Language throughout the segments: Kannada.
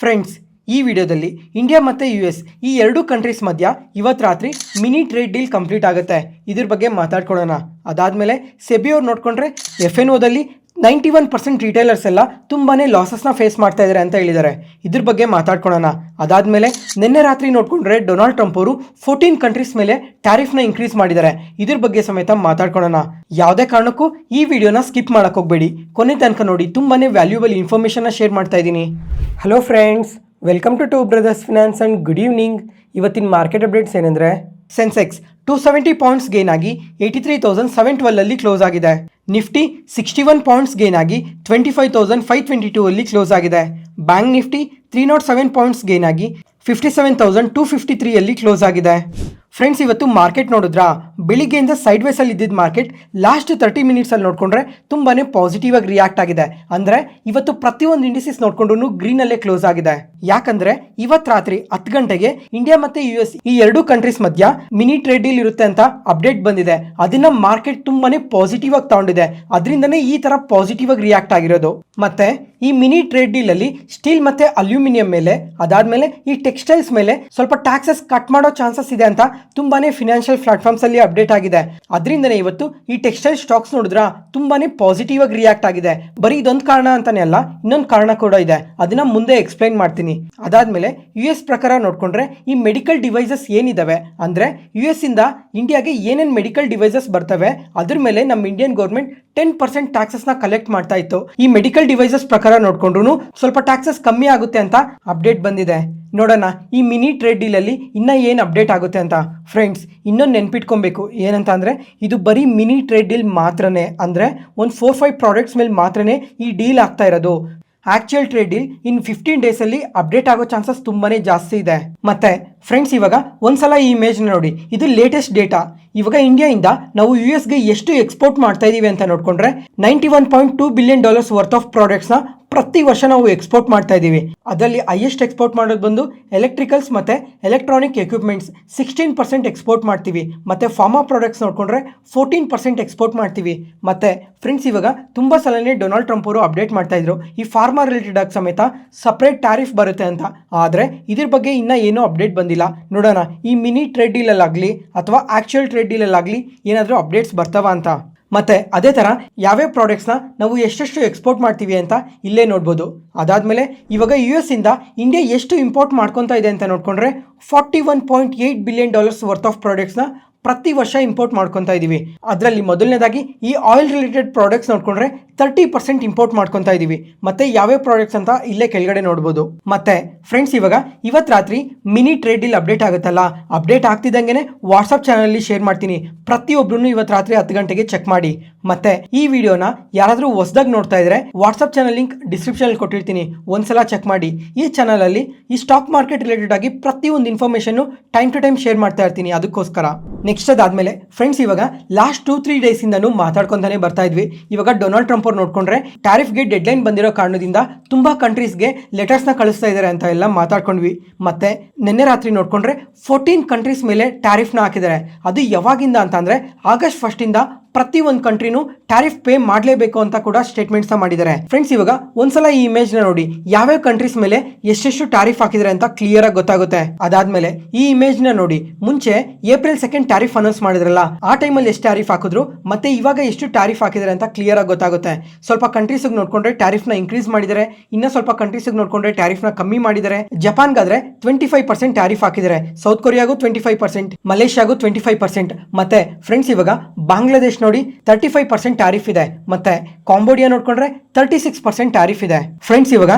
ಫ್ರೆಂಡ್ಸ್, ಈ ವಿಡಿಯೋದಲ್ಲಿ ಇಂಡಿಯಾ ಮತ್ತು US ಈ ಎರಡೂ ಕಂಟ್ರೀಸ್ ಮಧ್ಯ ಇವತ್ತು ರಾತ್ರಿ ಮಿನಿ ಟ್ರೇಡ್ ಡೀಲ್ ಕಂಪ್ಲೀಟ್ ಆಗುತ್ತೆ. ಇದ್ರ ಬಗ್ಗೆ ಮಾತಾಡ್ಕೊಳ್ಳೋಣ. ಅದಾದಮೇಲೆ ಸೆಬಿ ಅವ್ರು ನೋಡಿಕೊಂಡ್ರೆ FNOದಲ್ಲಿ 91% ರಿಟೇಲರ್ಸ್ ಎಲ್ಲ ತುಂಬಾ ಲಾಸಸ್ನ ಫೇಸ್ ಮಾಡ್ತಾ ಇದ್ದಾರೆ ಅಂತ ಹೇಳಿದ್ದಾರೆ. ಇದ್ರ ಬಗ್ಗೆ ಮಾತಾಡ್ಕೊಳ್ಳೋಣ. ಅದಾದಮೇಲೆ ನಿನ್ನೆ ರಾತ್ರಿ ನೋಡಿಕೊಂಡ್ರೆ ಡೊನಾಲ್ಡ್ ಟ್ರಂಪ್ ಅವರು 14 ಕಂಟ್ರೀಸ್ ಮೇಲೆ ಟ್ಯಾರಿಫ್ನ ಇನ್ಕ್ರೀಸ್ ಮಾಡಿದ್ದಾರೆ. ಇದ್ರ ಬಗ್ಗೆ ಸಮೇತ ಮಾತಾಡ್ಕೊಳ್ಳೋಣ. ಯಾವುದೇ ಕಾರಣಕ್ಕೂ ಈ ವಿಡಿಯೋನ ಸ್ಕಿಪ್ ಮಾಡಕ್ಕೆ ಹೋಗಬೇಡಿ, ಕೊನೆ ತನಕ ನೋಡಿ. ತುಂಬಾ ವ್ಯಾಲ್ಯೂಬಲ್ ಇನ್ಫಾರ್ಮೇಷನ್ನ ಶೇರ್ ಮಾಡ್ತಾ ಇದ್ದೀನಿ. Hello friends, welcome to Brothers Finance and good evening. ಇವತ್ತಿನ ಮಾರ್ಕೆಟ್ ಅಪ್ಡೇಟ್ಸ್ ಏನಂದರೆ, ಸೆನ್ಸೆಕ್ಸ್ 270 ಪಾಯಿಂಟ್ಸ್ ಗೇನ್ ಆಗಿ 83,712 ಕ್ಲೋಸ್ ಆಗಿದೆ. ನಿಫ್ಟಿ 61 ಪಾಯಿಂಟ್ಸ್ ಗೇನ್ ಆಗಿ 25,522 ಕ್ಲೋಸ್ ಆಗಿದೆ. ಬ್ಯಾಂಕ್ ನಿಫ್ಟಿ 307 ಪಾಯಿಂಟ್ಸ್ ಗೇನ್ ಆಗಿ 57,253 ಕ್ಲೋಸ್ ಆಗಿದೆ. ಫ್ರೆಂಡ್ಸ್, ಇವತ್ತು ಮಾರ್ಕೆಟ್ ನೋಡಿದ್ರಾ, ಬೆಳಿಗ್ಗೆಯಿಂದ ಸೈಡ್ ವೇಸಲ್ಲಿ ಇದ್ದಿದ್ದ ಮಾರ್ಕೆಟ್ ಲಾಸ್ಟ್ 30 ಮಿನಿಟ್ಸಲ್ಲಿ ನೋಡಿಕೊಂಡ್ರೆ ತುಂಬಾ ಪಾಸಿಟಿವ್ ಆಗಿ ರಿಯಾಕ್ಟ್ ಆಗಿದೆ. ಅಂದರೆ ಇವತ್ತು ಪ್ರತಿಯೊಂದು ಇಂಡಿಸಿಸ್ ನೋಡಿಕೊಂಡ್ರು ಗ್ರೀನಲ್ಲೇ ಕ್ಲೋಸ್ ಆಗಿದೆ. ಯಾಕಂದರೆ ಇವತ್ತು ರಾತ್ರಿ 10 ಗಂಟೆಗೆ ಇಂಡಿಯಾ ಮತ್ತು US ಈ ಎರಡೂ ಕಂಟ್ರೀಸ್ ಮಧ್ಯ ಮಿನಿ ಟ್ರೇಡ್ ಡೀಲ್ ಇರುತ್ತೆ ಅಂತ ಅಪ್ಡೇಟ್ ಬಂದಿದೆ. ಅದನ್ನ ಮಾರ್ಕೆಟ್ ತುಂಬಾನೇ ಪಾಸಿಟಿವ್ ಆಗಿ ತಗೊಂಡಿದೆ. ಅದರಿಂದನೇ ಈ ತರ ಪಾಸಿಟಿವ್ ಆಗಿ ರಿಯಾಕ್ಟ್ ಆಗಿರೋದು. ಮತ್ತೆ ಈ ಮಿನಿ ಟ್ರೇಡ್ ಡೀಲ್ ಅಲ್ಲಿ ಸ್ಟೀಲ್ ಮತ್ತೆ ಅಲ್ಯೂಮಿನಿಯಂ ಮೇಲೆ, ಅದಾದ್ಮೇಲೆ ಈ ಟೆಕ್ಸ್ಟೈಲ್ಸ್ ಮೇಲೆ ಸ್ವಲ್ಪ ಟ್ಯಾಕ್ಸಸ್ ಕಟ್ ಮಾಡೋ ಚಾನ್ಸಸ್ ಇದೆ ಅಂತ ತುಂಬಾನೇ ಫಿನಾನ್ಷಿಯಲ್ ಪ್ಲಾಟ್ಫಾರ್ಮ್ಸ್ ಅಲ್ಲಿ ಅಪ್ಡೇಟ್ ಆಗಿದೆ. ಅದರಿಂದನೇ ಇವತ್ತು ಈ ಟೆಕ್ಸ್ಟೈಲ್ ಸ್ಟಾಕ್ಸ್ ನೋಡಿದ್ರ ತುಂಬಾನೇ ಪಾಸಿಟಿವ್ ಆಗಿ ರಿಯಾಕ್ಟ್ ಆಗಿದೆ. ಬರೀ ಇದೊಂದು ಕಾರಣ ಅಂತಾನೆ ಅಲ್ಲ, ಇನ್ನೊಂದು ಕಾರಣ ಕೂಡ ಇದೆ. ಅದನ್ನ ಮುಂದೆ ಎಕ್ಸ್ಪ್ಲೈನ್ ಮಾಡ್ತೀನಿ. ಅದಾದ್ಮೇಲೆ US ಪ್ರಕಾರ ನೋಡ್ಕೊಂಡ್ರೆ ಈ ಮೆಡಿಕಲ್ ಡಿವೈಸಸ್ ಏನಿದಾವೆ ಅಂದ್ರೆ US ಇಂದ ಇಂಡಿಯಾಗೆ ಏನೇನು ಮೆಡಿಕಲ್ ಡಿವೈಸಸ್ ಬರ್ತವೆ ಅದ್ರ ಮೇಲೆ ನಮ್ಮ ಇಂಡಿಯನ್ ಗೌರ್ಮೆಂಟ್ 10% ಟ್ಯಾಕ್ಸಸ್ ನ ಕಲೆಕ್ಟ್ ಮಾಡ್ತಾ ಇತ್ತು. ಈ ಮೆಡಿಕಲ್ ಡಿವೈಸಸ್ ಪ್ರಕಾರ ನೋಡ್ಕೊಂಡ್ರು ಸ್ವಲ್ಪ ಟ್ಯಾಕ್ಸಸ್ ಕಮ್ಮಿ ಆಗುತ್ತೆ ಅಂತ ಅಪ್ಡೇಟ್ ಬಂದಿದೆ. ನೋಡೋಣ ಈ ಮಿನಿ ಟ್ರೇಡ್ ಡೀಲ್ ಅಲ್ಲಿ ಇನ್ನ ಏನ್ ಅಪ್ಡೇಟ್ ಆಗುತ್ತೆ ಅಂತ. ಫ್ರೆಂಡ್ಸ್, ಇನ್ನೊಂದು ನೆನ್ಪಿಟ್ಕೊಬೇಕು, ಏನಂತ ಅಂದ್ರೆ ಇದು ಬರೀ ಮಿನಿ ಟ್ರೇಡ್ ಡೀಲ್ ಮಾತ್ರನೇ, ಅಂದ್ರೆ ಒಂದು 4-5 ಪ್ರಾಡಕ್ಟ್ಸ್ ಮೇಲೆ ಮಾತ್ರನೇ ಈ ಡೀಲ್ ಆಗ್ತಾ ಇರೋದು. ಆಕ್ಚುಯಲ್ ಟ್ರೇಡ್ ಡೀಲ್ ಇನ್ 15 ಡೇಸ್ ಅಲ್ಲಿ ಅಪ್ಡೇಟ್ ಆಗೋ ಚಾನ್ಸಸ್ ತುಂಬಾನೇ ಜಾಸ್ತಿ ಇದೆ. ಮತ್ತೆ ಫ್ರೆಂಡ್ಸ್, ಇವಾಗ ಒಂದ್ಸಲ ಈ ಇಮೇಜ್ ನೋಡಿ, ಇದು ಲೇಟೆಸ್ಟ್ ಡೇಟಾ. ಇವಾಗ ಇಂಡಿಯಾಯಿಂದ ನಾವು US ಗೆ ಎಷ್ಟು ಎಕ್ಸ್ಪೋರ್ಟ್ ಮಾಡ್ತಾ ಇದೀವಿ ಅಂತ ನೋಡ್ಕೊಂಡ್ರೆ $91.2 ಬಿಲಿಯನ್ ವರ್ತ್ ಆಫ್ ಪ್ರಾಡಕ್ಟ್ಸ್ ನ ಪ್ರತಿ ವರ್ಷ ನಾವು ಎಕ್ಸ್ಪೋರ್ಟ್ ಮಾಡ್ತಾ ಇದೀವಿ. ಅದರಲ್ಲಿ ಹೈಯೆಸ್ಟ್ ಎಕ್ಸ್ಪೋರ್ಟ್ ಮಾಡೋದು ಬಂದು ಎಲೆಕ್ಟ್ರಿಕಲ್ಸ್ ಮತ್ತೆ ಎಲೆಕ್ಟ್ರಾನಿಕ್ ಎಕ್ವಿಪ್ಮೆಂಟ್ಸ್ 16% ಎಕ್ಸ್ಪೋರ್ಟ್ ಮಾಡ್ತೀವಿ. ಮತ್ತೆ ಫಾರ್ಮಾ ಪ್ರಾಡಕ್ಟ್ಸ್ ನೋಡ್ಕೊಂಡ್ರೆ 14% ಎಕ್ಸ್ಪೋರ್ಟ್ ಮಾಡ್ತೀವಿ. ಮತ್ತೆ ಫ್ರೆಂಡ್ಸ್, ಇವಾಗ ತುಂಬಾ ಸಲನೇ ಡೊನಾಲ್ಡ್ ಟ್ರಂಪ್ ಅವರು ಅಪ್ಡೇಟ್ ಮಾಡ್ತಾ ಇದ್ರು ಈ ಫಾರ್ಮಾ ರಿಲೇಟೆಡ್ ಆಗಿ ಸಮೇತ ಸಪರೇಟ್ ಟ್ಯಾರಿಫ್ ಬರುತ್ತೆ ಅಂತ. ಆದ್ರೆ ಇದ್ರ ಬಗ್ಗೆ ಇನ್ನ ಏನೂ ಅಪ್ಡೇಟ್ ಬಂದಿಲ್ಲ. ನೋಡೋಣ ಈ ಮಿನಿ ಟ್ರೇಡ್ ಡೀಲ್ ಅಲ್ಲಾಗ್ಲಿ ಅಥವಾ ಆಕ್ಚುಯಲ್ ಟ್ರೇಡ್ ಡೀಲ್ ಅಲ್ಲಾಗ್ಲಿ ಏನಾದರೂ ಅಪ್ಡೇಟ್ಸ್ ಬರ್ತಾವ ಅಂತ. ಮತ್ತೆ ಅದೇ ಥರ ಯಾವ್ಯಾವ ಪ್ರಾಡಕ್ಟ್ಸ್ನ ನಾವು ಎಷ್ಟೆಷ್ಟು ಎಕ್ಸ್ಪೋರ್ಟ್ ಮಾಡ್ತೀವಿ ಅಂತ ಇಲ್ಲೇ ನೋಡ್ಬೋದು. ಅದಾದಮೇಲೆ ಇವಾಗ US ಇಂದ ಇಂಡಿಯಾ ಎಷ್ಟು ಇಂಪೋರ್ಟ್ ಮಾಡ್ಕೊತಾ ಇದೆ ಅಂತ ನೋಡ್ಕೊಂಡ್ರೆ $41.8 ಬಿಲಿಯನ್ ವರ್ತ್ ಆಫ್ ಪ್ರಾಡಕ್ಟ್ಸ್ನ ಪ್ರತಿ ವರ್ಷ ಇಂಪೋರ್ಟ್ ಮಾಡ್ಕೊತಾ ಇದೀವಿ. ಅದರಲ್ಲಿ ಮೊದಲನೇದಾಗಿ ಈ ಆಯಿಲ್ ರಿಲೇಟೆಡ್ ಪ್ರಾಡಕ್ಟ್ಸ್ ನೋಡ್ಕೊಂಡ್ರೆ 30% ಇಂಪೋರ್ಟ್ ಮಾಡ್ಕೊತಾ ಇದೀವಿ. ಮತ್ತೆ ಯಾವ್ಯಾವ ಪ್ರಾಡಕ್ಟ್ಸ್ ಅಂತ ಇಲ್ಲೇ ಕೆಳಗಡೆ ನೋಡ್ಬೋದು. ಮತ್ತೆ ಫ್ರೆಂಡ್ಸ್, ಇವಾಗ ಇವತ್ತು ರಾತ್ರಿ ಮಿನಿ ಟ್ರೇಡ್ ಡೀಲ್ ಅಪ್ಡೇಟ್ ಆಗುತ್ತಲ್ಲ, ಅಪ್ಡೇಟ್ ಆಗ್ತಿದ್ದಂಗೆ ವಾಟ್ಸಪ್ ಚಾನಲಲ್ಲಿ ಶೇರ್ ಮಾಡ್ತೀನಿ. ಪ್ರತಿಯೊಬ್ಬರು ಇವತ್ತು ರಾತ್ರಿ 10 ಗಂಟೆಗೆ ಚೆಕ್ ಮಾಡಿ. ಮತ್ತೆ ಈ ವಿಡಿಯೋನ ಯಾರಾದರೂ ಹೊಸದಾಗಿ ನೋಡ್ತಾ ಇದ್ರೆ ವಾಟ್ಸಪ್ ಚಾನಲ್ ಲಿಂಕ್ ಡಿಸ್ಕ್ರಿಪ್ಷನ್ ಅಲ್ಲಿ ಕೊಟ್ಟಿರ್ತೀನಿ, ಒಂದ್ಸಲ ಚೆಕ್ ಮಾಡಿ. ಈ ಚಾನಲ್ ಅಲ್ಲಿ ಈ ಸ್ಟಾಕ್ ಮಾರ್ಕೆಟ್ ರಿಲೇಟೆಡ್ ಆಗಿ ಪ್ರತಿಯೊಂದು information time to time share ಮಾಡ್ತಾ ಇರ್ತೀನಿ, ಅದಕ್ಕೋಸ್ಕರ. ನೆಕ್ಸ್ಟ್ ಅದಾದ್ಮೇಲೆ ಫ್ರೆಂಡ್ಸ್, ಇವಾಗ ಲಾಸ್ಟ್ 2-3 ಡೇಸ್ ಇಂದನೂ ಮಾತಾಡ್ಕೊಂತಾನೆ ಬರ್ತಾ ಇದ್ವಿ. ಇವಾಗ ಡೊನಾಲ್ಡ್ ಟ್ರಂಪ್ ಅವ್ರು ನೋಡ್ಕೊಂಡ್ರೆ ಟ್ಯಾರಿಫ್ಗೆ ಡೆಡ್ ಲೈನ್ ಬಂದಿರೋ ಕಾರಣದಿಂದ ತುಂಬಾ ಕಂಟ್ರೀಸ್ಗೆ ಲೆಟರ್ಸ್ನ ಕಳಿಸ್ತಾ ಇದ್ದಾರೆ ಅಂತ ಎಲ್ಲ ಮಾತಾಡ್ಕೊಂಡ್ವಿ. ಮತ್ತೆ ನಿನ್ನೆ ರಾತ್ರಿ ನೋಡ್ಕೊಂಡ್ರೆ 14 ಕಂಟ್ರೀಸ್ ಮೇಲೆ ಟ್ಯಾರಿಫ್ನ ಹಾಕಿದ್ದಾರೆ. ಅದು ಯಾವಾಗಿಂದ ಅಂತ ಅಂದ್ರೆ August 1 ಇಂದ ಪ್ರತಿ ಒಂದು ಕಂಟ್ರಿನೂ ಟ್ಯಾರಿಫ್ ಪೇ ಮಾಡಲೇಬೇಕು ಅಂತ ಕೂಡ ಸ್ಟೇಟ್ಮೆಂಟ್ಸ್ ಮಾಡಿದ್ದಾರೆ. ಫ್ರೆಂಡ್ಸ್, ಇವಾಗ ಒಂದ್ಸಲ ಈ ಇಮೇಜ್ ನ ನೋಡಿ, ಯಾವ್ಯಾವ ಕಂಟ್ರೀಸ್ ಮೇಲೆ ಎಷ್ಟೆಷ್ಟು ಟ್ಯಾರಿಫ್ ಹಾಕಿದ್ದಾರೆ ಅಂತ ಕ್ಲಿಯರ್ ಆಗಿ ಗೊತ್ತಾಗುತ್ತೆ. ಅದಾದ್ಮೇಲೆ ಈ ಇಮೇಜ್ ನ ನೋಡಿ, ಮುಂಚೆ April 2 ಟ್ಯಾರಿಫ್ ಅನೌನ್ಸ್ ಮಾಡಿದ್ರಲ್ಲ, ಆ ಟೈಮಲ್ಲಿ ಎಷ್ಟು ಟ್ಯಾರಿಫ್ ಹಾಕಿದ್ರು ಮತ್ತೆ ಇವಾಗ ಎಷ್ಟು ಟ್ಯಾರಿಫ್ ಹಾಕಿದ್ದಾರೆ ಅಂತ ಕ್ಲಿಯರ್ ಆಗಿ ಗೊತ್ತಾಗುತ್ತೆ. ಸ್ವಲ್ಪ ಕಂಟ್ರೀಸ್ ನೋಡ್ಕೊಂಡ್ರೆ ಟ್ಯಾರಿಫ್ ನ ಇನ್ಕ್ರೀಸ್ ಮಾಡಿದ್ದಾರೆ, ಇನ್ನ ಸ್ವಲ್ಪ ಕಂಟ್ರೀಸ್ ನೋಡ್ಕೊಂಡ್ರೆ ಟ್ಯಾರಿಫ್ ನ ಕಮ್ಮಿ ಮಾಡಿದ್ದಾರೆ. ಜಪಾನ್ಗಾದ್ರೆ 25% ಟ್ಯಾರಿಫ್ ಹಾಕಿದ್ದಾರೆ, ಸೌತ್ ಕೊರಿಯಾಗೂ 25%, ಮಲೇಷ್ಯಾಗೂ 25%. ಮತ್ತೆ ಫ್ರೆಂಡ್ಸ್, ಇವಾಗ ಬಾಂಗ್ಲಾದೇಶ್ ನೋಡಿ 35% ಟ್ಯಾರಿಫ್ ಇದೆ. ಮತ್ತೆ ಕಾಂಬೋಡಿಯಾ ನೋಡ್ಕೊಂಡ್ರೆ 36% ಟ್ಯಾರಿಫ್ ಇದೆ. ಫ್ರೆಂಡ್ಸ್,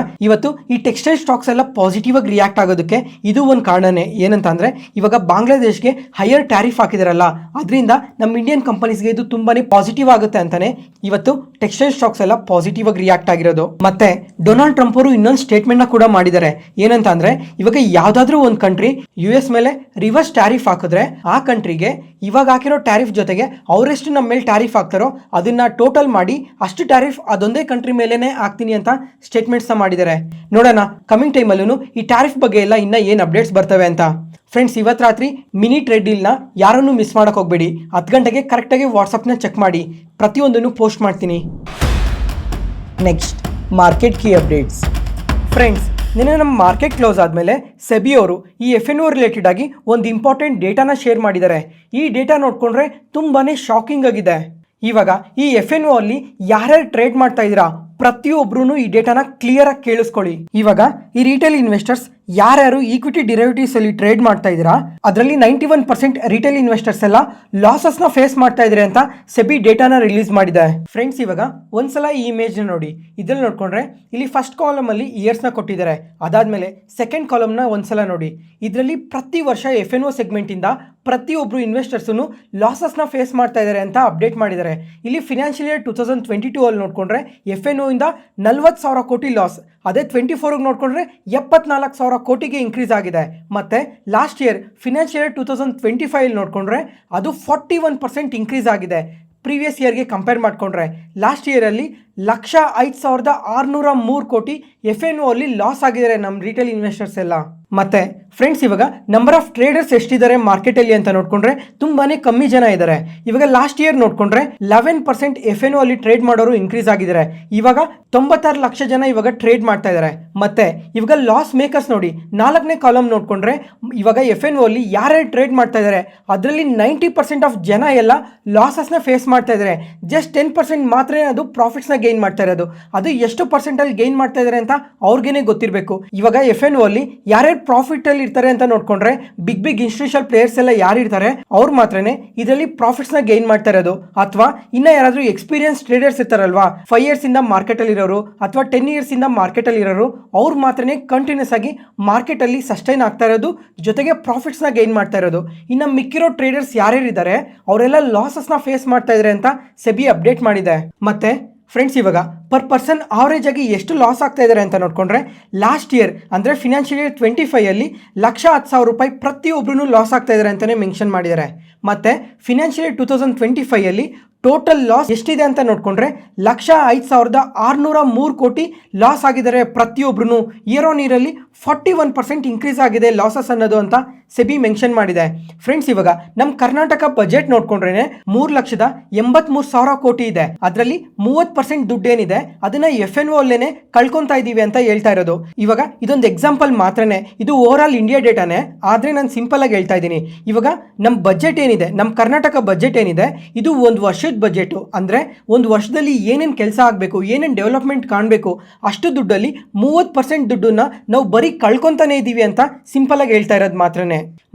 ಇವತ್ತು ಈ ಟೆಕ್ಸ್ಟೈಲ್ ಸ್ಟಾಕ್ಸ್ ಎಲ್ಲ ಪಾಸಿಟಿವ್ ಆಗಿ ರಿಯಾಕ್ಟ್ ಆಗೋದಕ್ಕೆ ಇದು ಒಂದು ಕಾರಣನೇ. ಏನಂತ ಅಂದ್ರೆ ಇವಾಗ ಬಾಂಗ್ಲಾದೇಶ್ಗೆ ಹೈಯರ್ ಟ್ಯಾರಿಫ್ ಹಾಕಿದಾರಲ್ಲ, ಅದರಿಂದ ನಮ್ಮ ಇಂಡಿಯನ್ ಕಂಪನೀಸ್ಗೆ ಇದು ತುಂಬಾನೇ ಪಾಸಿಟಿವ್ ಆಗುತ್ತೆ ಅಂತಾನೆ ಇವತ್ತು ಟೆಕ್ಸ್ಟೈಲ್ ಸ್ಟಾಕ್ಸ್ ಎಲ್ಲ ಪಾಸಿಟಿವ್ ಆಗಿ ರಿಯಾಕ್ಟ್ ಆಗಿರೋದು. ಮತ್ತೆ ಡೊನಾಲ್ಡ್ ಟ್ರಂಪ್ ಅವರು ಇನ್ನೊಂದು ಸ್ಟೇಟ್ಮೆಂಟ್ ನ ಕೂಡ ಮಾಡಿದ್ದಾರೆ. ಏನಂತ ಅಂದ್ರೆ ಇವಾಗ ಯಾವ್ದಾದ್ರೂ ಒಂದು ಕಂಟ್ರಿ US ಮೇಲೆ ರಿವರ್ಸ್ ಟ್ಯಾರಿಫ್ ಹಾಕಿದ್ರೆ ಆ ಕಂಟ್ರಿಗೆ ಇವಾಗ ಹಾಕಿರೋ ಟ್ಯಾರಿಫ್ ಜೊತೆಗೆ ಅವರೆಷ್ಟು ನಮ್ಮ ಮೇಲೆ ಟ್ಯಾರಿಫ್ ಹಾಕ್ತಾರೋ ಅದನ್ನ ಟೋಟಲ್ ಮಾಡಿ ಅಷ್ಟು ಟ್ಯಾರಿಫ್ ಅದೊಂದೇ ಕಂಟ್ರಿ ಮೇಲೇನೆ ಹಾಕ್ತೀನಿ ಅಂತ ಸ್ಟೇಟ್ಮೆಂಟ್ಸ್ ಮಾಡಿದ್ದಾರೆ. ನೋಡೋಣ ಕಮಿಂಗ್ ಟೈಮಲ್ಲೂ ಈ ಟ್ಯಾರಿಫ್ ಬಗ್ಗೆ ಎಲ್ಲ ಇನ್ನ ಏನು ಅಪ್ಡೇಟ್ಸ್ ಬರ್ತವೆ ಅಂತ. ಫ್ರೆಂಡ್ಸ್, ಇವತ್ತು ರಾತ್ರಿ ಮಿನಿ ಟ್ರೇಡ್ ಡೀಲ್ನ ಯಾರನ್ನೂ ಮಿಸ್ ಮಾಡೋಕೆ ಹೋಗಬೇಡಿ. 10 ಗಂಟೆಗೆ ಕರೆಕ್ಟಾಗಿ ವಾಟ್ಸಪ್ನ ಚೆಕ್ ಮಾಡಿ, ಪ್ರತಿಯೊಂದನ್ನು ಪೋಸ್ಟ್ ಮಾಡ್ತೀನಿ. Next market key updates. Friends, ನಿನ್ನೆ ನಮ್ಮ ಮಾರ್ಕೆಟ್ ಕ್ಲೋಸ್ ಆದಮೇಲೆ ಸೆಬಿ ಅವರು ಈ FNO ರಿಲೇಟೆಡ್ ಆಗಿ ಒಂದು ಇಂಪಾರ್ಟೆಂಟ್ ಡೇಟಾನ ಶೇರ್ ಮಾಡಿದ್ದಾರೆ. ಈ ಡೇಟಾ ನೋಡಿಕೊಂಡ್ರೆ ತುಂಬಾ ಶಾಕಿಂಗ್ ಆಗಿದೆ. ಇವಾಗ ಈ FNO ಅಲ್ಲಿ ಯಾರ್ಯಾರು ಟ್ರೇಡ್ ಮಾಡ್ತಾ ಇದ್ದೀರಾ ಪ್ರತಿಯೊಬ್ಬರೂ ಈ ಡೇಟಾನ ಕ್ಲಿಯರ್ ಆಗಿ ಕೇಳಿಸ್ಕೊಳ್ಳಿ. ಇವಾಗ ಈ ರಿಟೇಲ್ ಇನ್ವೆಸ್ಟರ್ಸ್ ಯಾರ್ಯಾರು ಈಕ್ವಿಟಿ ಡಿರೈವೇಟಿವ್ಸ್ ಅಲ್ಲಿ ಟ್ರೇಡ್ ಮಾಡ್ತಾ ಇದ್ದೀರಾ ಅದರಲ್ಲಿ 91% ರಿಟೇಲ್ ಇನ್ವೆಸ್ಟರ್ಸ್ ಎಲ್ಲ ಲಾಸಸ್ ನ ಫೇಸ್ ಮಾಡ್ತಾ ಇದ್ದಾರೆ ಅಂತ ಸೆಬಿ ಡೇಟಾನ ರಿಲೀಸ್ ಮಾಡಿದೆ. ಫ್ರೆಂಡ್ಸ್, ಇವಾಗ ಒಂದ್ಸಲ ಈ ಇಮೇಜ್ ನೋಡಿ. ಇದ್ರಲ್ಲಿ ನೋಡ್ಕೊಂಡ್ರೆ ಇಲ್ಲಿ ಫಸ್ಟ್ ಕಾಲಮ್ ಅಲ್ಲಿ ಇಯರ್ಸ್ ನ ಕೊಟ್ಟಿದ್ದಾರೆ. ಅದಾದ್ಮೇಲೆ ಸೆಕೆಂಡ್ ಕಾಲಮ್ ನ ಒಂದ್ಸಲ ನೋಡಿ. ಇದರಲ್ಲಿ ಪ್ರತಿ ವರ್ಷ FNO ಸೆಗ್ಮೆಂಟ್ ಇಂದ ಪ್ರತಿಯೊಬ್ರು ಇನ್ವೆಸ್ಟರ್ಸ್ ಲಾಸಸ್ ನ ಫೇಸ್ ಮಾಡ್ತಾ ಇದ್ದಾರೆ ಅಂತ ಅಪ್ಡೇಟ್ ಮಾಡಿದ್ದಾರೆ. ಇಲ್ಲಿ ಫಿನಾನ್ಷಿಯಲ್ ಇಯರ್ 2022 ಅಲ್ಲಿ ನೋಡ್ಕೊಂಡ್ರೆ FNO ಇಂದ 40,000 ಕೋಟಿ ಲಾಸ್. ಅದೇ 24 ನೋಡ್ಕೊಂಡ್ರೆ 74,000 ಕೋಟಿಗೆ ಇನ್ಕ್ರೀಸ್ ಆಗಿದೆ. ಮತ್ತೆ ಲಾಸ್ಟ್ ಇಯರ್ ಫಿನಾನ್ಷಿಯಲ್ ಇಯರ್ 2025 ನೋಡ್ಕೊಂಡ್ರೆ ಅದು 41% ಇನ್ಕ್ರೀಸ್ ಆಗಿದೆ. ಪ್ರೀವಿಯಸ್ ಇಯರ್ಗೆ ಕಂಪೇರ್ ಮಾಡಿಕೊಂಡ್ರೆ ಲಾಸ್ಟ್ ಇಯರಲ್ಲಿ 1,05,603 ಕೋಟಿ FNO ಅಲ್ಲಿ ಲಾಸ್ ಆಗಿದ್ದಾರೆ ನಮ್ಮ ರಿಟೇಲ್ ಇನ್ವೆಸ್ಟರ್ಸ್ ಎಲ್ಲ. ಮತ್ತೆ ಫ್ರೆಂಡ್ಸ್, ಇವಾಗ ನಂಬರ್ ಆಫ್ ಟ್ರೇಡರ್ಸ್ ಎಷ್ಟಿದ್ದಾರೆ ಮಾರ್ಕೆಟಲ್ಲಿ ಅಂತ ನೋಡ್ಕೊಂಡ್ರೆ ತುಂಬಾನೇ ಕಮ್ಮಿ ಜನ ಇದ್ದಾರೆ. ಇವಾಗ ಲಾಸ್ಟ್ ಇಯರ್ ನೋಡ್ಕೊಂಡ್ರೆ 11% FNO ಅಲ್ಲಿ ಟ್ರೇಡ್ ಮಾಡೋರು ಇನ್ಕ್ರೀಸ್ ಆಗಿದ್ದಾರೆ. ಇವಾಗ 96 ಲಕ್ಷ ಜನ ಇವಾಗ ಟ್ರೇಡ್ ಮಾಡ್ತಾ ಇದ್ದಾರೆ. ಮತ್ತೆ ಇವಾಗ ಲಾಸ್ ಮೇಕರ್ಸ್ ನೋಡಿ, 4ನೇ ಕಾಲಮ್ ನೋಡ್ಕೊಂಡ್ರೆ ಇವಾಗ FNO ಅಲ್ಲಿ ಯಾರ್ಯಾರು ಟ್ರೇಡ್ ಮಾಡ್ತಾ ಇದ್ದಾರೆ ಅದರಲ್ಲಿ 90% ಆಫ್ ಜನ ಎಲ್ಲ ಲಾಸಸ್ನ ಫೇಸ್ ಮಾಡ್ತಾ ಇದ್ದಾರೆ. ಜಸ್ಟ್ 10% ಮಾತ್ರ ಅದು ಪ್ರಾಫಿಟ್ಸ್ನ ಗೈನ್ ಮಾಡ್ತಾ ಇರೋದು. ಅದು ಎಷ್ಟು ಪರ್ಸೆಂಟ್ ಅಲ್ಲಿ ಗೈನ್ ಮಾಡ್ತಾ ಇದ್ದಾರೆ ಅಂತ ಅವ್ರಿಗೇನೆ ಗೊತ್ತಿರಬೇಕು. ಇವಾಗ FNO ಅಲ್ಲಿ ಯಾರ್ಯಾರು ಪ್ರಾಫಿಟ್ ಅಲ್ಲಿ ಇರ್ತಾರೆ ಅಂತ ನೋಡ್ಕೊಂಡ್ರೆ ಬಿಗ್ ಇನ್ಸ್ಟಿಟ್ಯೂಷನಲ್ ಪ್ಲೇಯರ್ಸ್ ಎಲ್ಲ ಯಾರು ಇರ್ತಾರೆ ಅವ್ರು ಮಾತ್ರನೇ ಇದರಲ್ಲಿ ಪ್ರಾಫಿಟ್ಸ್ ನ ಗೈನ್ ಮಾಡ್ತಾ ಇರೋದು. ಅಥವಾ ಇನ್ನ ಯಾರಾದ್ರೂ ಎಕ್ಸ್ಪೀರಿಯನ್ಸ್ ಟ್ರೇಡರ್ಸ್ ಇರ್ತಾರಲ್ವಾ, 5 years ಇಂದ ಮಾರ್ಕೆಟ್ ಅಲ್ಲಿ ಇರೋರು ಅಥವಾ 10 years ಇಂದ ಮಾರ್ಕೆಟ್ ಅಲ್ಲಿ ಇರೋರು, ಅವ್ರು ಮಾತ್ರನೇ ಕಂಟಿನ್ಯೂಸ್ ಆಗಿ ಮಾರ್ಕೆಟ್ ಅಲ್ಲಿ ಸಸ್ಟೈನ್ ಆಗ್ತಾ ಇರೋದು, ಜೊತೆಗೆ ಪ್ರಾಫಿಟ್ಸ್ ನ ಗೈನ್ ಮಾಡ್ತಾ ಇರೋದು. ಇನ್ನು ಮಿಕ್ಕಿರೋ ಟ್ರೇಡರ್ಸ್ ಯಾರ್ಯಾರು ಇದ್ದಾರೆ ಅವರೆಲ್ಲ ಲಾಸಸ್ ನ ಫೇಸ್ ಮಾಡ್ತಾ ಇದ್ದಾರೆ ಅಂತ ಸೆಬಿ ಅಪ್ಡೇಟ್ ಮಾಡಿದೆ. ಮತ್ತೆ ಫ್ರೆಂಡ್ಸ್, ಇವಾಗ ಪರ್ ಪರ್ಸನ್ ಆವರೇಜ್ ಆಗಿ ಎಷ್ಟು ಲಾಸ್ ಆಗ್ತಾ ಇದ್ದಾರೆ ಅಂತ ನೋಡ್ಕೊಂಡ್ರೆ ಲಾಸ್ಟ್ ಇಯರ್ ಅಂದರೆ ಫಿನಾನ್ಷಿಯಲ್ ಇಯರ್ 25 ಅಲ್ಲಿ 1,10,000 ರೂಪಾಯಿ ಪ್ರತಿಯೊಬ್ಬರೂ ಲಾಸ್ ಆಗ್ತಾ ಇದ್ದಾರೆ ಅಂತಲೇ ಮೆನ್ಷನ್ ಮಾಡಿದ್ದಾರೆ. ಮತ್ತು ಫಿನಾನ್ಷಿಯಲ್ ಇಯರ್ 2025 ಅಲ್ಲಿ ಟೋಟಲ್ ಲಾಸ್ ಎಷ್ಟಿದೆ ಅಂತ ನೋಡ್ಕೊಂಡ್ರೆ 1,05,603 ಕೋಟಿ ಲಾಸ್ ಆಗಿದ್ದಾರೆ ಪ್ರತಿಯೊಬ್ಬರು. ಇಯರ್ ಆನ್ ಇಯರ್ ಅಲ್ಲಿ 41% ಇನ್ಕ್ರೀಸ್ ಆಗಿದೆ ಲಾಸಸ್ ಅನ್ನೋದು ಅಂತ ಸೆಬಿ ಮೆನ್ಷನ್ ಮಾಡಿದೆ. ಫ್ರೆಂಡ್ಸ್, ಇವಾಗ ನಮ್ಮ ಕರ್ನಾಟಕ ಬಜೆಟ್ ನೋಡ್ಕೊಂಡ್ರೆ 3,83,000 ಕೋಟಿ ಇದೆ. ಅದರಲ್ಲಿ 30% ದುಡ್ಡು ಏನಿದೆ ಅದನ್ನ FNO ಅಲ್ಲೇನೆ ಕಳ್ಕೊಂತಾ ಇದೀವಿ ಅಂತ ಹೇಳ್ತಾ ಇರೋದು. ಇವಾಗ ಇದೊಂದು ಎಕ್ಸಾಂಪಲ್ ಮಾತ್ರನೇ, ಇದು ಓವರ್ ಆಲ್ ಇಂಡಿಯಾ ಡೇಟಾನೇ, ಆದ್ರೆ ನಾನು ಸಿಂಪಲ್ ಆಗಿ ಹೇಳ್ತಾ ಇದ್ದೀನಿ. ಇವಾಗ ನಮ್ಮ ಬಜೆಟ್ ಏನಿದೆ, ನಮ್ಮ ಕರ್ನಾಟಕ ಬಜೆಟ್ ಏನಿದೆ, ಇದು ಒಂದು ವರ್ಷದ ಬಜೆಟ್. ಅಂದ್ರೆ ಒಂದು ವರ್ಷದಲ್ಲಿ ಏನೇನು ಕೆಲಸ ಆಗಬೇಕು, ಏನೇನು ಡೆವಲಪ್ಮೆಂಟ್ ಕಾಣಬೇಕು, ಅಷ್ಟು ದುಡ್ಡಲ್ಲಿ 30% ದುಡ್ಡನ್ನ ನಾವು ಬರೀ ಕಳ್ಕೊಂತಾನೆ ಇದೀವಿ ಅಂತ ಸಿಂಪಲ್ ಆಗಿ ಹೇಳ್ತಾ ಇರೋದು ಮಾತ್ರನೇ.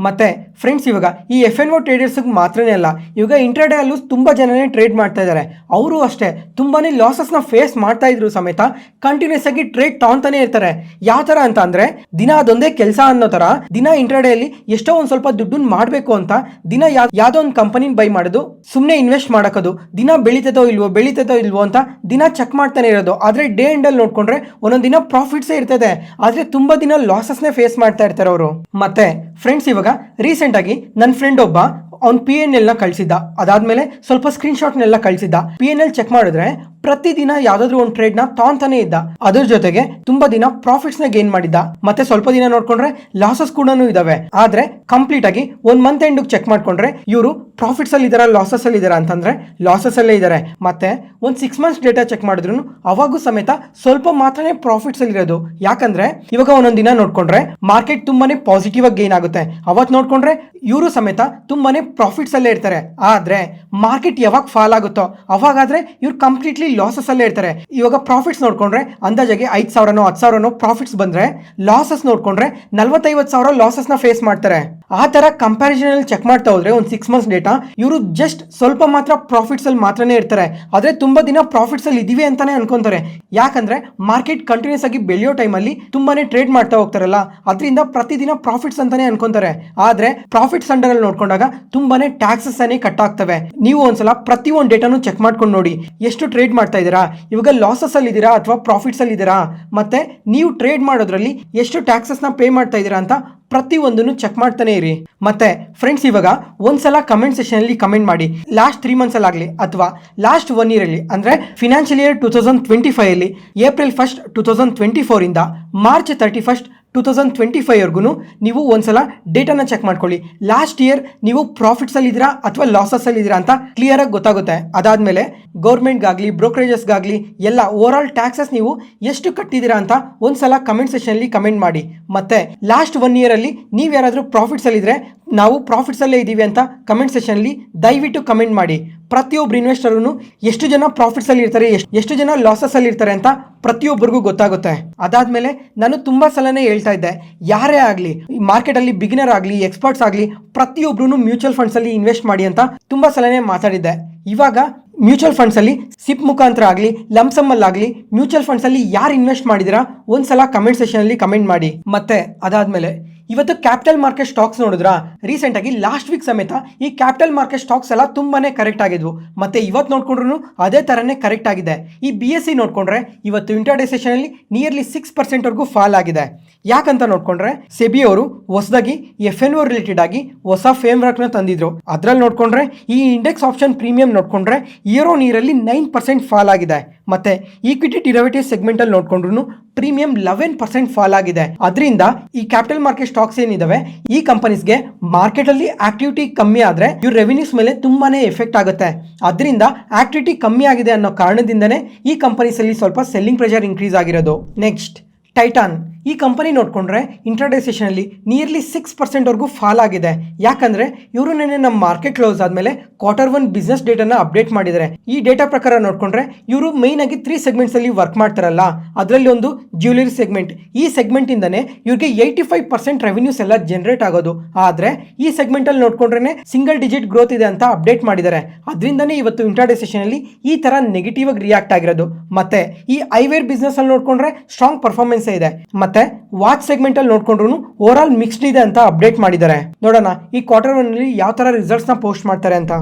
ಮತ್ತೆ ಫ್ರೆಂಡ್ಸ್, ಇವಾಗ ಈ FNO ಟ್ರೇಡರ್ಸ್ ಮಾತ್ರನೇ ಅಲ್ಲ, ಇವಾಗ ಇಂಟ್ರಾಡೇ ಅಲ್ಲೂ ತುಂಬಾ ಜನನೇ ಟ್ರೇಡ್ ಮಾಡ್ತಾ ಇದ್ದಾರೆ. ಅವರು ಅಷ್ಟೇ ತುಂಬಾನೇ ಲಾಸಸ್ ನ ಫೇಸ್ ಮಾಡ್ತಾ ಇದ್ರು ಸಮೇತ ಕಂಟಿನ್ಯೂಸ್ ಆಗಿ ಟ್ರೇಡ್ ತಗೊಂತಾನೆ ಇರ್ತಾರೆ. ಯಾವ ತರ ಅಂತ ಅಂದ್ರೆ ದಿನ ಅದೊಂದೇ ಕೆಲಸ ಅನ್ನೋ ತರ ದಿನ ಇಂಟ್ರಾಡೇ ಅಲ್ಲಿ ಎಷ್ಟೋ ಒಂದ್ ಸ್ವಲ್ಪ ದುಡ್ಡನ್ನ ಮಾಡಬೇಕು ಅಂತ ದಿನ ಯಾವ್ದೋ ಒಂದು ಕಂಪನಿ ಬೈ ಮಾಡೋದು, ಸುಮ್ಮನೆ ಇನ್ವೆಸ್ಟ್ ಮಾಡಕೋದು, ದಿನ ಬೆಳೀತದೋ ಇಲ್ವೋ ಅಂತ ದಿನ ಚೆಕ್ ಮಾಡ್ತಾನೆ ಇರೋದು. ಆದ್ರೆ ಡೇ ಎಂಡ್ ಅಲ್ಲಿ ನೋಡ್ಕೊಂಡ್ರೆ ಒಂದೊಂದು ದಿನ ಪ್ರಾಫಿಟ್ಸೇ ಇರ್ತದೆ, ಆದ್ರೆ ತುಂಬಾ ದಿನ ಲಾಸಸ್ನೇ ಫೇಸ್ ಮಾಡ್ತಾ ಇರ್ತಾರೆ ಅವರು. ಮತ್ತೆ ಫ್ರೆಂಡ್ಸ್, ಇವಾಗ ರೀಸೆಂಟ್ ಆಗಿ ನನ್ನ ಫ್ರೆಂಡ್ ಒಬ್ಬ ಅವ್ನು PNL ನ ಕಳಿಸಿದ್ದ. ಅದಾದ್ಮೇಲೆ ಸ್ವಲ್ಪ ಸ್ಕ್ರೀನ್ ಶಾಟ್ನೆಲ್ಲ ಕಳಿಸಿದ್ದ. PNL ಚೆಕ್ ಮಾಡಿದ್ರೆ ಪ್ರತಿದಿನ ಯಾವ್ದಾದ್ರು ಒಂದು ಟ್ರೇಡ್ ನ ತಾಂತಾನೆ ಇದ್ದ. ಅದ್ರ ಜೊತೆಗೆ ತುಂಬಾ ದಿನ ಪ್ರಾಫಿಟ್ಸ್ ನ ಗೇನ್ ಮಾಡಿದ್ದ. ಮತ್ತೆ ಸ್ವಲ್ಪ ದಿನ ನೋಡ್ಕೊಂಡ್ರೆ ಲಾಸಸ್ ಕೂಡ ಇದಾವೆ. ಆದ್ರೆ ಕಂಪ್ಲೀಟ್ ಆಗಿ 1 ಮಂತ್ ಎಂಡ್ ಚೆಕ್ ಮಾಡ್ಕೊಂಡ್ರೆ ಇವರು ಪ್ರಾಫಿಟ್ಸ್ ಅಲ್ಲಿ ಇದಾರ, ಲಾಸಸ್ ಅಲ್ಲಿ ಇದಾರ ಅಂತಂದ್ರೆ ಲಾಸಸ್ ಅಲ್ಲೇ ಇದಾರೆ. ಮತ್ತೆ ಒಂದು 6 months ಡೇಟಾ ಚೆಕ್ ಮಾಡಿದ್ರು ಅವಾಗೂ ಸಮೇತ ಸ್ವಲ್ಪ ಮಾತ್ರನೇ ಪ್ರಾಫಿಟ್ಸ್ ಅಲ್ಲಿ ಇರೋದು. ಯಾಕಂದ್ರೆ ಇವಾಗ ಒಂದೊಂದ್ ದಿನ ನೋಡ್ಕೊಂಡ್ರೆ ಮಾರ್ಕೆಟ್ ತುಂಬಾನೇ ಪಾಸಿಟಿವ್ ಆಗಿ ಗೇನ್ ಆಗುತ್ತೆ, ಅವತ್ ನೋಡ್ಕೊಂಡ್ರೆ ಇವರು ಸಮೇತ ತುಂಬಾನೇ ಪ್ರಾಫಿಟ್ಸ್ ಅಲ್ಲೇ ಇರ್ತಾರೆ. ಆದ್ರೆ ಮಾರ್ಕೆಟ್ ಯಾವಾಗ ಫಾಲ್ ಆಗುತ್ತೋ ಅವಾಗಾದ್ರೆ ಇವ್ರು ಕಂಪ್ಲೀಟ್ಲಿ ಲಾಸಸ್ ಅಲ್ಲೇ ಇರ್ತಾರೆ. ಇವಾಗ ಪ್ರಾಫಿಟ್ಸ್ ನೋಡ್ಕೊಂಡ್ರೆ ಅಂದಾಜಾಗಿ 5,000ನೋ 10,000ನೋ ಪ್ರಾಫಿಟ್ಸ್ ಬಂದ್ರೆ ಲಾಸಸ್ ನೋಡ್ಕೊಂಡ್ರೆ 40-50,000 ಲಾಸಸ್ ನ ಫೇಸ್ ಮಾಡ್ತಾರೆ. ಆ ತರ ಕಂಪ್ಯಾರಿಸನ್ ಅಲ್ಲಿ ಚೆಕ್ ಮಾಡ್ತಾ ಹೋದ್ರೆ ಒಂದು 6 months ಡೇಟಾ ಇವರು ಜಸ್ಟ್ ಸ್ವಲ್ಪ ಮಾತ್ರ ಪ್ರಾಫಿಟ್ಸ್ ಅಲ್ಲಿ ಮಾತ್ರನೇ ಇರ್ತಾರೆ. ಆದ್ರೆ ತುಂಬಾ ದಿನ ಪ್ರಾಫಿಟ್ಸ್ ಅಲ್ಲಿ ಇದೀವಿ ಅಂತಾನೆ ಅನ್ಕೊಂತಾರೆ. ಯಾಕಂದ್ರೆ ಮಾರ್ಕೆಟ್ ಕಂಟಿನ್ಯೂಸ್ ಆಗಿ ಬೆಳೆಯೋ ಟೈಮಲ್ಲಿ ತುಂಬಾನೇ ಟ್ರೇಡ್ ಮಾಡ್ತಾ ಹೋಗ್ತಾರಲ್ಲ, ಅದರಿಂದ ಪ್ರತಿದಿನ ಪ್ರಾಫಿಟ್ಸ್ ಅಂತಾನೆ ಅನ್ಕೊಂತಾರೆ. ಆದ್ರೆ ಪ್ರಾಫಿಟ್ಸ್ ಅಂಡರ್ ಅಲ್ಲಿ ನೋಡ್ಕೊಂಡಾಗ ತುಂಬಾನೇ ಟ್ಯಾಕ್ಸಸ್ ಅನ್ನೇ ಕಟ್ ಆಗ್ತವೆ. ನೀವು ಒಂದ್ಸಲ ಪ್ರತಿ ಒಂದು ಡೇಟಾನು ಚೆಕ್ ಮಾಡ್ಕೊಂಡು ನೋಡಿ, ಎಷ್ಟು ಟ್ರೇಡ್ ಮಾಡ್ತಾ ಇದ್ದೀರಾ, ಇವಾಗ ಲಾಸಸ್ ಅಲ್ಲಿ ಇದ್ದೀರಾ ಅಥವಾ ಪ್ರಾಫಿಟ್ಸ್ ಅಲ್ಲಿ ಇದ್ದೀರಾ, ಮತ್ತೆ ನೀವು ಟ್ರೇಡ್ ಮಾಡೋದ್ರಲ್ಲಿ ಎಷ್ಟು ಟ್ಯಾಕ್ಸಸ್ ನ ಪೇ ಮಾಡ್ತಾ ಇದ್ದೀರಾ ಅಂತ ಪ್ರತಿ ಒಂದನ್ನು ಚೆಕ್ ಮಾಡ್ತಾನೆ ಇರಿ. ಮತ್ತೆ ಫ್ರೆಂಡ್ಸ್, ಇವಾಗ ಒಂದ್ಸಲ ಕಮೆಂಟ್ ಸೆಷನ್ ಅಲ್ಲಿ ಕಮೆಂಟ್ ಮಾಡಿ, ಲಾಸ್ಟ್ 3 months ಅಲ್ಲಿ ಆಗಲಿ ಅಥವಾ ಲಾಸ್ಟ್ 1 year ಅಲ್ಲಿ, ಅಂದ್ರೆ ಫಿನಾನ್ಷಿಯಲ್ ಇಯರ್ 2025 ಅಲ್ಲಿ April 1st 2024 ಇಂದ March 31st 2025ವರೆಗೂ ನೀವು ಒಂದ್ಸಲ ಡೇಟಾನ ಚೆಕ್ ಮಾಡ್ಕೊಳ್ಳಿ. ಲಾಸ್ಟ್ ಇಯರ್ ನೀವು ಪ್ರಾಫಿಟ್ಸಲ್ಲಿದ್ದೀರಾ ಅಥವಾ ಲಾಸಸ್ಸಲ್ಲಿದ್ದೀರಾ ಅಂತ ಕ್ಲಿಯರಾಗಿ ಗೊತ್ತಾಗುತ್ತೆ. ಅದಾದಮೇಲೆ ಗೌರ್ಮೆಂಟ್ಗಾಗಲಿ ಬ್ರೋಕರೇಜಸ್ಗಾಗಲಿ ಎಲ್ಲ ಓವರ್ ಆಲ್ ಟ್ಯಾಕ್ಸಸ್ ನೀವು ಎಷ್ಟು ಕಟ್ಟಿದ್ದೀರಾ ಅಂತ ಒಂದ್ಸಲ ಕಮೆಂಟ್ ಸೆಷನಲ್ಲಿ ಕಮೆಂಟ್ ಮಾಡಿ. ಮತ್ತೆ ಲಾಸ್ಟ್ 1 ಇಯರಲ್ಲಿ ನೀವು ಯಾರಾದರೂ ಪ್ರಾಫಿಟ್ಸಲ್ಲಿದ್ದರೆ ನಾವು ಪ್ರಾಫಿಟ್ಸಲ್ಲೇ ಇದ್ದೀವಿ ಅಂತ ಕಮೆಂಟ್ ಸೆಷನಲ್ಲಿ ದಯವಿಟ್ಟು ಕಮೆಂಟ್ ಮಾಡಿ. ಪ್ರತಿಯೊಬ್ಬರು ಇನ್ವೆಸ್ಟರ್ನು ಎಷ್ಟು ಜನ ಪ್ರಾಫಿಟ್ಸಲ್ಲಿ ಇರ್ತಾರೆ, ಎಷ್ಟು ಜನ ಲಾಸಸ್ಸಲ್ಲಿ ಇರ್ತಾರೆ ಅಂತ ಪ್ರತಿಯೊಬ್ಬರಿಗೂ ಗೊತ್ತಾಗುತ್ತೆ. ಅದಾದಮೇಲೆ ನಾನು ತುಂಬ ಸಲನೇ ಹೇಳ್ತಾ ಇದ್ದೆ, ಯಾರೇ ಆಗಲಿ ಮಾರ್ಕೆಟಲ್ಲಿ ಬಿಗಿನರ್ ಆಗಲಿ ಎಕ್ಸ್ಪರ್ಟ್ಸ್ ಆಗಲಿ ಪ್ರತಿಯೊಬ್ಬರೂ ಮ್ಯೂಚುವಲ್ ಫಂಡ್ಸಲ್ಲಿ ಇನ್ವೆಸ್ಟ್ ಮಾಡಿ ಅಂತ ತುಂಬ ಸಲನೇ ಮಾತಾಡಿದ್ದೆ. ಇವಾಗ ಮ್ಯೂಚುವಲ್ ಫಂಡ್ಸಲ್ಲಿ ಸಿಪ್ ಮುಖಾಂತರ ಆಗಲಿ ಲಂಸಮ್ಮಲ್ಲಾಗಲಿ ಮ್ಯೂಚುವಲ್ ಫಂಡ್ಸಲ್ಲಿ ಯಾರು ಇನ್ವೆಸ್ಟ್ ಮಾಡಿದಿರಾ ಒಂದ್ಸಲ ಕಮೆಂಟ್ ಸೆಷನಲ್ಲಿ ಕಮೆಂಟ್ ಮಾಡಿ. ಮತ್ತೆ ಅದಾದಮೇಲೆ ಇವತ್ತು ಕ್ಯಾಪಿಟಲ್ ಮಾರ್ಕೆಟ್ ಸ್ಟಾಕ್ಸ್ ನೋಡಿದ್ರಾ, ರೀಸೆಂಟಾಗಿ ಲಾಸ್ಟ್ ವೀಕ್ ಸಮೇತ ಈ ಕ್ಯಾಪಿಟಲ್ ಮಾರ್ಕೆಟ್ ಸ್ಟಾಕ್ಸ್ ಎಲ್ಲ ತುಂಬಾನೇ ಕರೆಕ್ಟ್ ಆಗಿದ್ವು. ಮತ್ತೆ ಇವತ್ತು ನೋಡ್ಕೊಂಡ್ರು ಅದೇ ಥರನೇ ಕರೆಕ್ಟ್ ಆಗಿದೆ. ಈ BSE ನೋಡ್ಕೊಂಡ್ರೆ ಇವತ್ತು ಇಂಟರ್ಡೇ ಸೆಷನಲ್ಲಿ ನಿಯರ್ಲಿ 6% ಫಾಲ್ ಆಗಿದೆ. ಯಾಕಂತ ನೋಡ್ಕೊಂಡ್ರೆ ಸೆಬಿ ಅವರು ಹೊಸದಾಗಿ FNO ರಿಲೇಟೆಡ್ ಆಗಿ ಹೊಸ ಫ್ರೇಮ್ ವರ್ಕ್ನ ತಂದಿದ್ರು. ಅದ್ರಲ್ಲಿ ನೋಡ್ಕೊಂಡ್ರೆ ಈ ಇಂಡೆಕ್ಸ್ ಆಪ್ಷನ್ ಪ್ರೀಮಿಯಂ ನೋಡ್ಕೊಂಡ್ರೆ ಇಯರ್ ಆನ್ ಇಯರಲ್ಲಿ 9% ಫಾಲ್ ಆಗಿದೆ. ಮತ್ತೆ ಈಕ್ವಿಟಿ ಡಿರೈವೇಟಿವ್ ಸೆಗ್ಮೆಂಟ್ ಅಲ್ಲಿ ನೋಡ್ಕೊಂಡ್ರು ಪ್ರೀಮಿಯಂ 11% ಫಾಲ್ ಆಗಿದೆ. ಅದರಿಂದ ಈ ಕ್ಯಾಪಿಟಲ್ ಮಾರ್ಕೆಟ್ ಸ್ಟಾಕ್ಸ್ ಏನಿದಾವೆ ಈ ಕಂಪನೀಸ್ಗೆ ಮಾರ್ಕೆಟ್ ಅಲ್ಲಿ ಆಕ್ಟಿವಿಟಿ ಕಮ್ಮಿ ಆದ್ರೆ ಇವ್ರ ರೆವಿನ್ಯೂಸ್ ಮೇಲೆ ತುಂಬಾನೇ ಎಫೆಕ್ಟ್ ಆಗುತ್ತೆ. ಅದರಿಂದ ಆಕ್ಟಿವಿಟಿ ಕಮ್ಮಿ ಆಗಿದೆ ಅನ್ನೋ ಕಾರಣದಿಂದನೇ ಈ ಕಂಪನೀಸ್ ಅಲ್ಲಿ ಸ್ವಲ್ಪ ಸೆಲ್ಲಿಂಗ್ ಪ್ರೆಷರ್ ಇನ್ಕ್ರೀಸ್ ಆಗಿರೋದು. ನೆಕ್ಸ್ಟ್ ಟೈಟಾನ್, ಈ ಕಂಪನಿ ನೋಡ್ಕೊಂಡ್ರೆ ಇಂಟರ್ಡೇ ಸೆಷನಲ್ಲಿ ನಿಯರ್ಲಿ 6% ಫಾಲ್ ಆಗಿದೆ. ಯಾಕಂದ್ರೆ ಇವರು ನೆನ್ನೆ ನಮ್ಮ ಮಾರ್ಕೆಟ್ ಕ್ಲೋಸ್ ಆದಮೇಲೆ Q1 ಬಿಸ್ನೆಸ್ ಡೇಟಾನ ಅಪ್ಡೇಟ್ ಮಾಡಿದ್ದಾರೆ. ಈ ಡೇಟಾ ಪ್ರಕಾರ ನೋಡ್ಕೊಂಡ್ರೆ ಇವರು ಮೈನ್ ಆಗಿ 3 ಸೆಗ್ಮೆಂಟ್ಸ್ ಅಲ್ಲಿ ವರ್ಕ್ ಮಾಡ್ತಾರಲ್ಲ, ಅದರಲ್ಲಿ ಒಂದು ಜ್ಯುವೆಲರಿ ಸೆಗ್ಮೆಂಟ್. ಈ ಸೆಗ್ಮೆಂಟ್ ಇಂದಾನೆ ಇವ್ರಿಗೆ 85% ರೆವಿನ್ಯೂಸ್ ಎಲ್ಲ ಜನರೇಟ್ ಆಗೋದು. ಆದ್ರೆ ಈ ಸೆಗ್ಮೆಂಟ್ ಅಲ್ಲಿ ನೋಡ್ಕೊಂಡ್ರೆ ಸಿಂಗಲ್ ಡಿಜಿಟ್ ಗ್ರೋತ್ ಇದೆ ಅಂತ ಅಪ್ಡೇಟ್ ಮಾಡಿದ್ದಾರೆ. ಅದರಿಂದನೇ ಇವತ್ತು ಇಂಟರ್ಡೇ ಸೆಷನಲ್ಲಿ ಈ ತರ ನೆಗೆಟಿವ್ ಆಗಿ ರಿಯಾಕ್ಟ್ ಆಗಿರೋದು. ಮತ್ತೆ ಈ ಐವೇರ್ ಬಿಸ್ನೆಸ್ ಅಲ್ಲಿ ನೋಡ್ಕೊಂಡ್ರೆ ಸ್ಟ್ರಾಂಗ್ ಪರ್ಫಾರ್ಮೆನ್ಸ್ ಇದೆ. ಮತ್ತೆ ವಾಚ್ ಸೆಗ್ಮೆಂಟ್ ಅಲ್ಲಿ ನೋಡ್ಕೊಂಡ್ರು ಓವರ್ ಆಲ್ ಮಿಕ್ಸ್ಡ್ ಇದೆ ಅಂತ ಅಪ್ಡೇಟ್ ಮಾಡಿದ್ದಾರೆ. ನೋಡೋಣ ಈ Q1 ಅಲ್ಲಿ ಯಾವ ತರ ರಿಸಲ್ಟ್ಸ್ ನ ಪೋಸ್ಟ್ ಮಾಡ್ತಾರೆ ಅಂತ.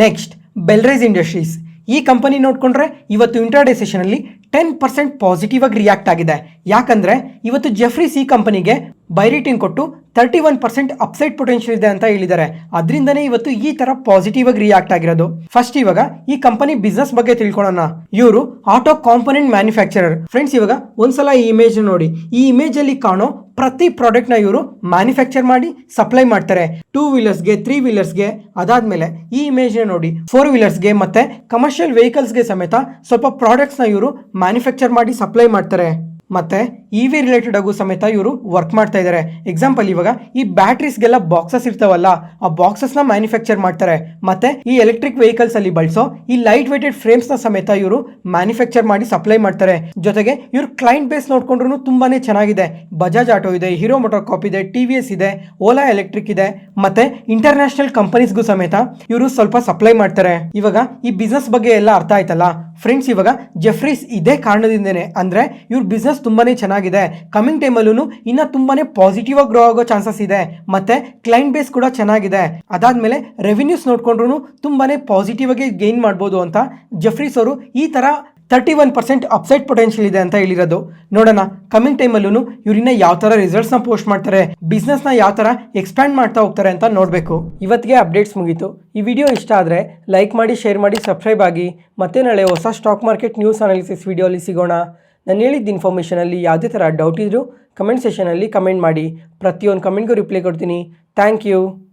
ನೆಕ್ಸ್ಟ್ ಬೆಲ್ರೈಸ್ ಇಂಡಸ್ಟ್ರೀಸ್, ಈ ಕಂಪನಿ ನೋಡ್ಕೊಂಡ್ರೆ ಇವತ್ತು ಇಂಟರ್ಡೇ ಸೆಷನ್ ಅಲ್ಲಿ 10% ಪಾಸಿಟಿವ್ ಆಗಿ ರಿಯಾಕ್ಟ್ ಆಗಿದೆ. ಯಾಕಂದ್ರೆ ಇವತ್ತು ಜೆಫ್ರೀಸ್ ಈ ಕಂಪನಿಗೆ ಬೈ ರೇಟಿಂಗ್ ಕೊಟ್ಟು 31% ಅಪ್ಸೈಡ್ ಪೊಟೆನ್ಷಿಯಲ್ ಇದೆ ಅಂತ ಹೇಳಿದ್ದಾರೆ. ಅದರಿಂದನೇ ಇವತ್ತು ಈ ತರ ಪಾಸಿಟಿವ್ ಆಗಿ ರಿಯಾಕ್ಟ್ ಆಗಿರೋದು. ಫಸ್ಟ್ ಇವಾಗ ಈ ಕಂಪನಿ ಬಿಸ್ನೆಸ್ ಬಗ್ಗೆ ತಿಳ್ಕೊಳ್ಳೋಣ. ಇವರು ಆಟೋ ಕಾಂಪೋನೆಂಟ್ ಮ್ಯಾನುಫ್ಯಾಕ್ಚರರ್. ಫ್ರೆಂಡ್ಸ್, ಇವಾಗ ಒಂದ್ಸಲ ಈ ಇಮೇಜ್ ನೋಡಿ. ಈ ಇಮೇಜ್ ಅಲ್ಲಿ ಕಾಣೋ ಪ್ರತಿ ಪ್ರಾಡಕ್ಟ್ ನ ಇವರು ಮ್ಯಾನುಫ್ಯಾಕ್ಚರ್ ಮಾಡಿ ಸಪ್ಲೈ ಮಾಡ್ತಾರೆ. 2 ವೀಲರ್ಸ್ಗೆ 3 ವೀಲರ್ಸ್ಗೆ, ಅದಾದ್ಮೇಲೆ ಈ ಇಮೇಜ್ ನೋಡಿ 4 ವೀಲರ್ಸ್ಗೆ ಮತ್ತೆ ಕಮರ್ಷಿಯಲ್ ವೆಹಿಕಲ್ಸ್ಗೆ ಸಮೇತ ಸ್ವಲ್ಪ ಪ್ರಾಡಕ್ಟ್ಸ್ ನ ಇವರು ಮ್ಯಾನುಫ್ಯಾಕ್ಚರ್ ಮಾಡಿ ಸಪ್ಲೈ ಮಾಡ್ತಾರೆ. ಮತ್ತೆ EV ರಿಲೇಟೆಡ್ ಆಗು ಸಮೇತ ಇವರು ವರ್ಕ್ ಮಾಡ್ತಾ ಇದ್ದಾರೆ. ಎಕ್ಸಾಂಪಲ್, ಇವಾಗ ಈ ಬ್ಯಾಟ್ರೀಸ್ಗೆಲ್ಲ ಬಾಕ್ಸಸ್ ಇರ್ತಾವಲ್ಲ, ಆ ಬಾಕ್ಸಸ್ ನ ಮ್ಯಾನುಫ್ಯಾಕ್ಚರ್ ಮಾಡ್ತಾರೆ. ಮತ್ತೆ ಈ ಎಲೆಕ್ಟ್ರಿಕ್ ವೆಹಿಕಲ್ಸ್ ಅಲ್ಲಿ ಬಳಸೋ ಈ ಲೈಟ್ ವೇಟೆಡ್ ಫ್ರೇಮ್ಸ್ ನ ಸಮೇತ ಇವರು ಮ್ಯಾನುಫ್ಯಾಕ್ಚರ್ ಮಾಡಿ ಸಪ್ಲೈ ಮಾಡ್ತಾರೆ. ಜೊತೆಗೆ ಇವ್ರ ಕ್ಲೈಂಟ್ ಬೇಸ್ ನೋಡ್ಕೊಂಡ್ರು ತುಂಬಾನೇ ಚೆನ್ನಾಗಿದೆ. ಬಜಾಜ್ ಆಟೋ ಇದೆ, ಹೀರೋ ಮೋಟರ್ ಕಾಪ್ ಇದೆ, TVS ಇದೆ, ಓಲಾ ಎಲೆಕ್ಟ್ರಿಕ್ ಇದೆ, ಮತ್ತೆ ಇಂಟರ್ನ್ಯಾಷನಲ್ ಕಂಪನೀಸ್ಗೂ ಸಮೇತ ಇವರು ಸ್ವಲ್ಪ ಸಪ್ಲೈ ಮಾಡ್ತಾರೆ. ಇವಾಗ ಈ ಬಿಸ್ನೆಸ್ ಬಗ್ಗೆ ಎಲ್ಲ ಅರ್ಥ ಆಯ್ತಲ್ಲ ಫ್ರೆಂಡ್ಸ್. ಇವಾಗ ಜೆಫ್ರೀಸ್ ಇದೇ ಕಾರಣದಿಂದನೇ ಅಂದ್ರೆ ಇವ್ರ ಬಿಸ್ನೆಸ್ ತುಂಬಾನೇ ಚೆನ್ನಾಗಿದೆ. ಕಮಿಂಗ್ ಟೈಮಲ್ಲೂ ಇನ್ನ ತುಂಬಾನೇ ಪಾಸಿಟಿವ್ ಆಗಿ ಗ್ರೋ ಆಗೋ ಚಾನ್ಸಸ್ ಇದೆ. ಮತ್ತೆ ಕ್ಲೈಂಟ್ ಬೇಸ್ ಕೂಡ ಚೆನ್ನಾಗಿದೆ. ಅದಾದ್ಮೇಲೆ ರೆವಿನ್ಯೂಸ್ ನೋಡ್ಕೊಂಡ್ರು ತುಂಬಾನೇ ಪಾಸಿಟಿವ್ ಆಗಿ ಗೇನ್ ಮಾಡ್ಬೋದು ಅಂತ ಜೆಫ್ರೀಸ್ ಅವರು ಈ ತರ 31% ಅಪ್ಸೈಡ್ ಪೊಟೆನ್ಷಿಯಲ್ ಇದೆ ಅಂತ ಹೇಳಿರೋದು. ನೋಡೋಣ ಕಮಿಂಗ್ ಟೈಮಲ್ಲೂ ಇವ್ರಿನ್ನ ಯಾವ ಥರ ರಿಸಲ್ಟ್ಸ್ನ ಪೋಸ್ಟ್ ಮಾಡ್ತಾರೆ, ಬಿಸ್ನೆಸ್ನ ಯಾವ ಥರ ಎಕ್ಸ್ಪ್ಯಾಂಡ್ ಮಾಡ್ತಾ ಹೋಗ್ತಾರೆ ಅಂತ ನೋಡಬೇಕು. ಇವತ್ತಿಗೆ ಅಪ್ಡೇಟ್ಸ್ ಮುಗೀತು. ಈ ವಿಡಿಯೋ ಇಷ್ಟ ಆದರೆ ಲೈಕ್ ಮಾಡಿ, ಶೇರ್ ಮಾಡಿ, ಸಬ್ಸ್ಕ್ರೈಬ್ ಆಗಿ. ಮತ್ತೆ ನಾಳೆ ಹೊಸ ಸ್ಟಾಕ್ ಮಾರ್ಕೆಟ್ ನ್ಯೂಸ್ ಅನಾಲಿಸಿಸ್ ವಿಡಿಯೋಲಿ ಸಿಗೋಣ. ನಾನು ಹೇಳಿದ್ದ ಇನ್ಫಾರ್ಮೇಷನಲ್ಲಿ ಯಾವುದೇ ಥರ ಡೌಟ್ ಇದ್ದರೂ ಕಮೆಂಟ್ ಸೆಷನಲ್ಲಿ ಕಮೆಂಟ್ ಮಾಡಿ. ಪ್ರತಿಯೊಂದು ಕಮೆಂಟ್ಗೂ ರಿಪ್ಲೈ ಕೊಡ್ತೀನಿ. Thank you.